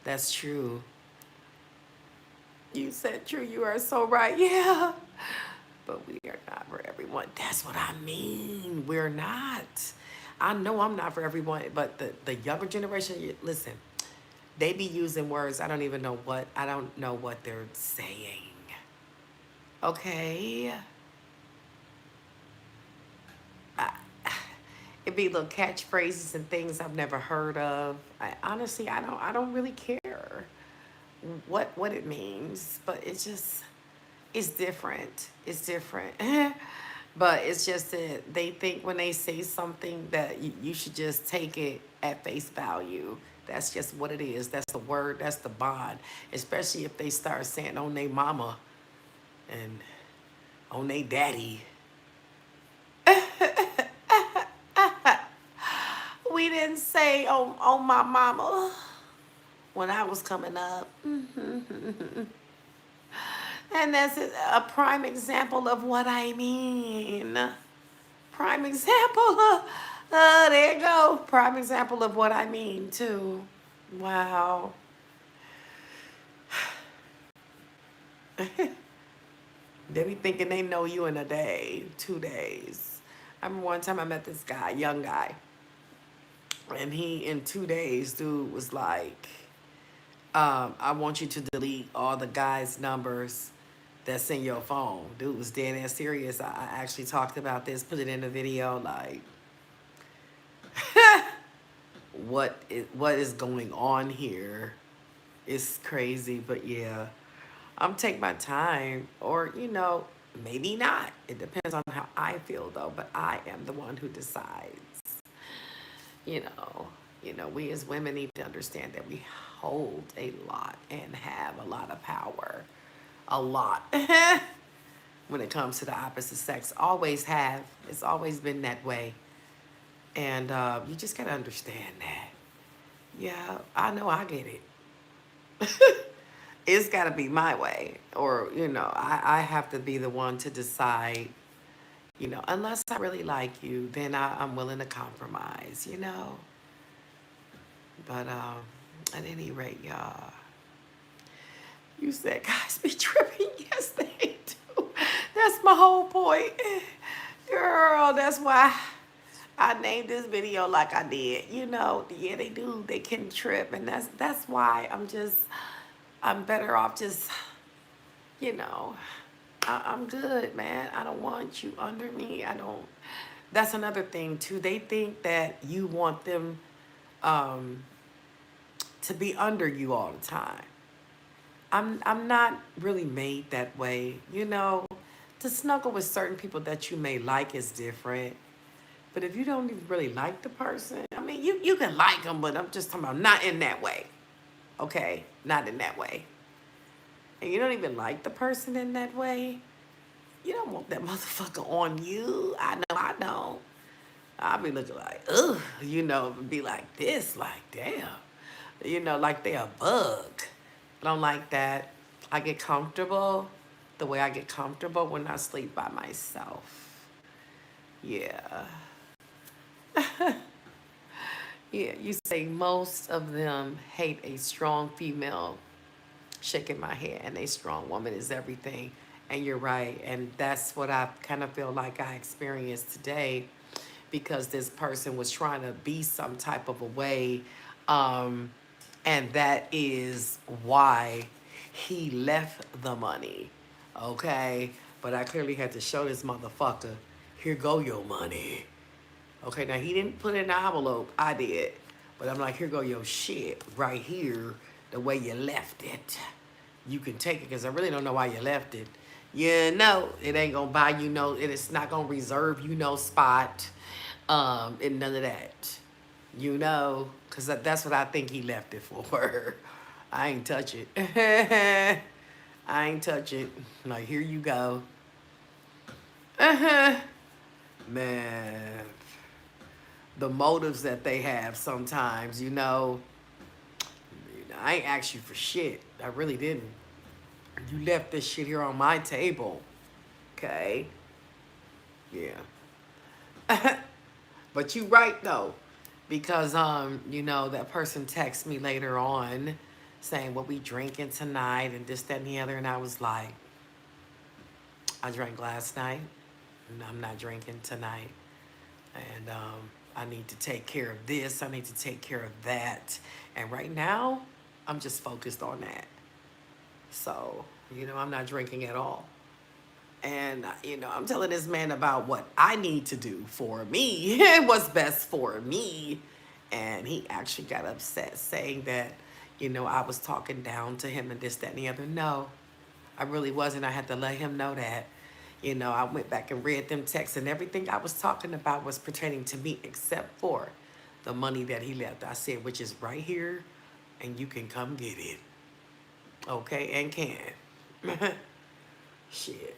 Speaker 1: That's true. You said true. You are so right. Yeah. But we are not for everyone. That's what I mean. We're not. I know I'm not for everyone, but the younger generation, listen, they be using words I don't know what they're saying. Okay? It'd be little catchphrases and things I've never heard of. Honestly, I don't really care what it means, but it's different. It's different. But it's just that they think when they say something that you should just take it at face value. That's just what it is. That's the word. That's the bond. Especially if they start saying on their mama and on their daddy. We didn't say on my mama when I was coming up. And that's a prime example of what I mean. Prime example of, there you go. Prime example of what I mean, too. Wow. They be thinking they know you in a day, 2 days. I remember one time I met this guy, young guy. And he, in 2 days, dude was like, I want you to delete all the guys' numbers that's in your phone. Dude was dead ass serious. I actually talked about this, put it in the video, like, what is going on here? It's crazy, but yeah. I'm take my time, or Maybe not. It depends on how I feel though, but I am the one who decides. You know, we as women need to understand that we hold a lot and have a lot of power. A lot. When it comes to the opposite sex. Always have. It's always been that way. And you just gotta understand that. Yeah, I know I get it. It's gotta be my way. Or, I have to be the one to decide, unless I really like you, then I'm willing to compromise. But at any rate, y'all, you said guys be tripping. Yes, they do. That's my whole point. Girl, that's why I named this video like I did. Yeah, they do. They can trip. And that's why I'm better off just, you know, I'm good, man. I don't want you under me. I don't. That's another thing, too. They think that you want them to be under you all the time. I'm not really made that way. To snuggle with certain people that you may like is different. But if you don't even really like the person, I mean, you can like them, but I'm just talking about not in that way. Okay? Not in that way. And you don't even like the person in that way, you don't want that motherfucker on you. I know I don't. I'll be looking like, ugh, be like this, like, damn. Like they a bug. I don't like that. I get comfortable the way I get comfortable when I sleep by myself. Yeah. Yeah, you say most of them hate a strong female. Shaking my head, and a strong woman is everything. And you're right. And that's what I kind of feel like I experienced today, because this person was trying to be some type of a way. And that is why he left the money. Okay? But I clearly had to show this motherfucker, here go your money. Okay, now he didn't put it in an envelope. I did. But I'm like, here go your shit right here, the way you left it. You can take it, because I really don't know why you left it. It ain't going to buy you it's not going to reserve you no spot, and none of that. Because that's what I think he left it for. I ain't touch it. I ain't touch it. Like, here you go. Man, the motives that they have sometimes, I ain't asked you for shit. I really didn't. You left this shit here on my table. Okay? Yeah. But you right, though. Because, that person texted me later on saying, what we drinking tonight and this, that, and the other. And I was like, I drank last night, and I'm not drinking tonight. And I need to take care of this. I need to take care of that. And right now, I'm just focused on that. So, I'm not drinking at all. And, I'm telling this man about what I need to do for me, what's best for me. And he actually got upset saying that, I was talking down to him and this, that, and the other. No, I really wasn't. I had to let him know that. I went back and read them texts, and everything I was talking about was pertaining to me except for the money that he left. I said, which is right here, and you can come get it. Okay, and can. Shit.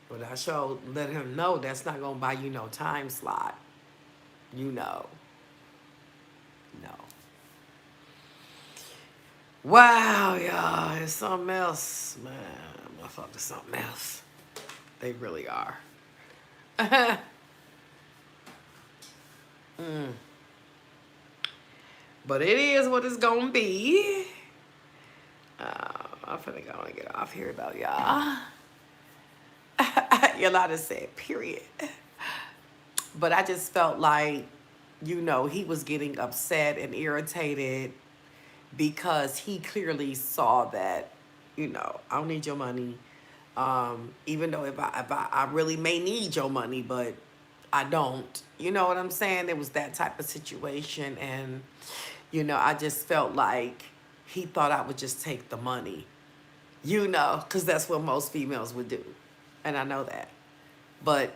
Speaker 1: But I sure let him know that's not going to buy you no time slot. No. Wow, y'all. It's something else. Man, motherfuckers, something else. They really are. But it is what it's going to be. I'm finna go and get off here, though, y'all. Yolanda said, period. But I just felt like, he was getting upset and irritated because he clearly saw that, I don't need your money. Even though if I really may need your money, but I don't. You know what I'm saying? It was that type of situation. And, I just felt like he thought I would just take the money. You know, because that's what most females would do. And I know that. But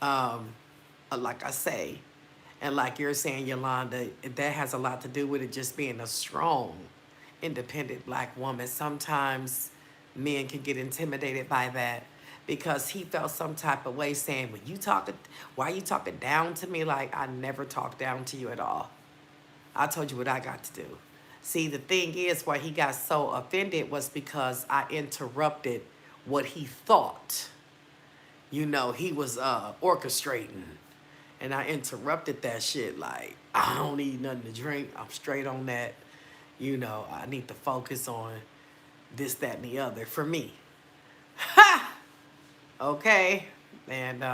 Speaker 1: like I say, and like you're saying, Yolanda, that has a lot to do with it just being a strong, independent black woman. Sometimes men can get intimidated by that because he felt some type of way saying, when you talking, why are you talking down to me? Like, I never talked down to you at all. I told you what I got to do. See, the thing is, why he got so offended was because I interrupted what he thought. You know, he was orchestrating. And I interrupted that shit like, I don't need nothing to drink. I'm straight on that. You know, I need to focus on this, that, and the other for me. Ha! Okay. And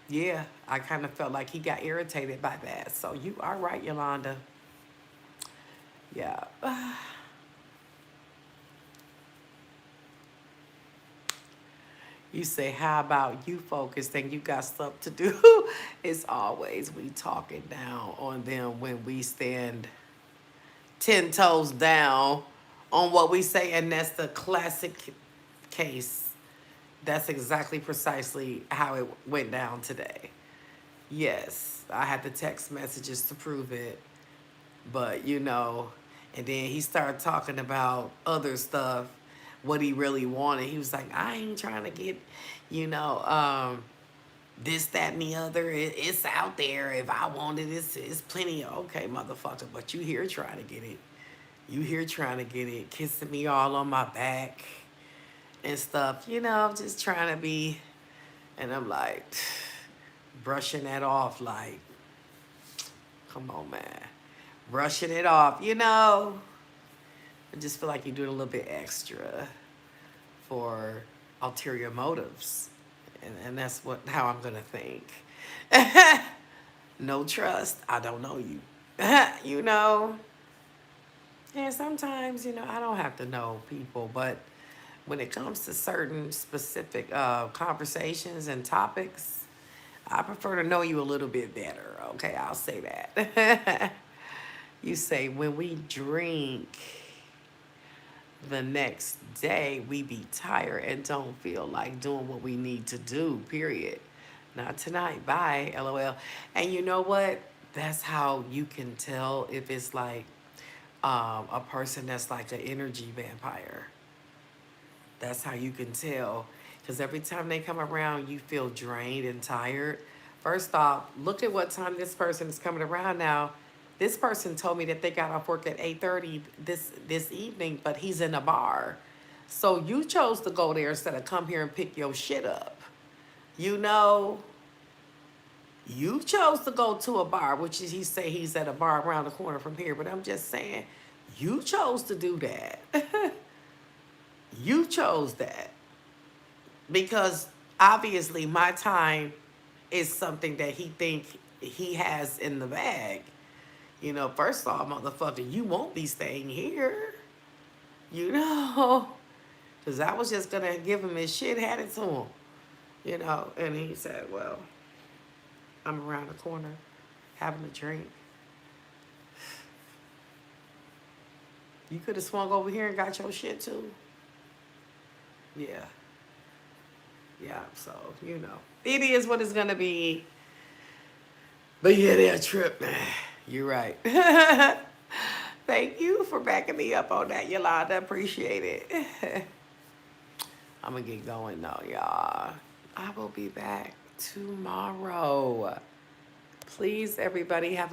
Speaker 1: yeah, I kind of felt like he got irritated by that. So you are right, Yolanda. Yeah. You say, how about you focus? Then you got stuff to do. It's always we talking down on them when we stand 10 toes down on what we say. And that's the classic case. That's exactly precisely how it went down today. Yes, I had the text messages to prove it. But, you know, and then he started talking about other stuff, what he really wanted. He was like, I ain't trying to get, you know, this, that, and the other. It's out there. If I want it, it's plenty. Okay, motherfucker, but you here trying to get it. You here trying to get it, kissing me all on my back and stuff. You know, just trying to be, and I'm like, brushing that off like, come on, man. Brushing it off, you know. I just feel like you're doing a little bit extra for ulterior motives. And that's how I'm going to think. No trust. I don't know you. You know. And sometimes, you know, I don't have to know people. But when it comes to certain specific conversations and topics, I prefer to know you a little bit better. Okay, I'll say that. You say, when we drink the next day, we be tired and don't feel like doing what we need to do, period. Not tonight, bye, LOL. And you know what? That's how you can tell if it's like a person that's like an energy vampire. That's how you can tell. Because every time they come around, you feel drained and tired. First off, look at what time this person is coming around now. This person told me that they got off work at 8:30 this evening, but he's in a bar. So you chose to go there instead of come here and pick your shit up. You know, you chose to go to a bar, which is, he say he's at a bar around the corner from here. But I'm just saying, you chose to do that. You chose that. Because obviously my time is something that he think he has in the bag. You know, first off, motherfucker, you won't be staying here. You know, because I was just going to give him his shit, had it to him. You know, and he said, well, I'm around the corner having a drink. You could have swung over here and got your shit too. Yeah. Yeah, so, you know, it is what it's going to be. But yeah, that trip, man. You're right. Thank you for backing me up on that, Yolanda. Appreciate it. I'm going to get going, though, y'all. I will be back tomorrow. Please, everybody, have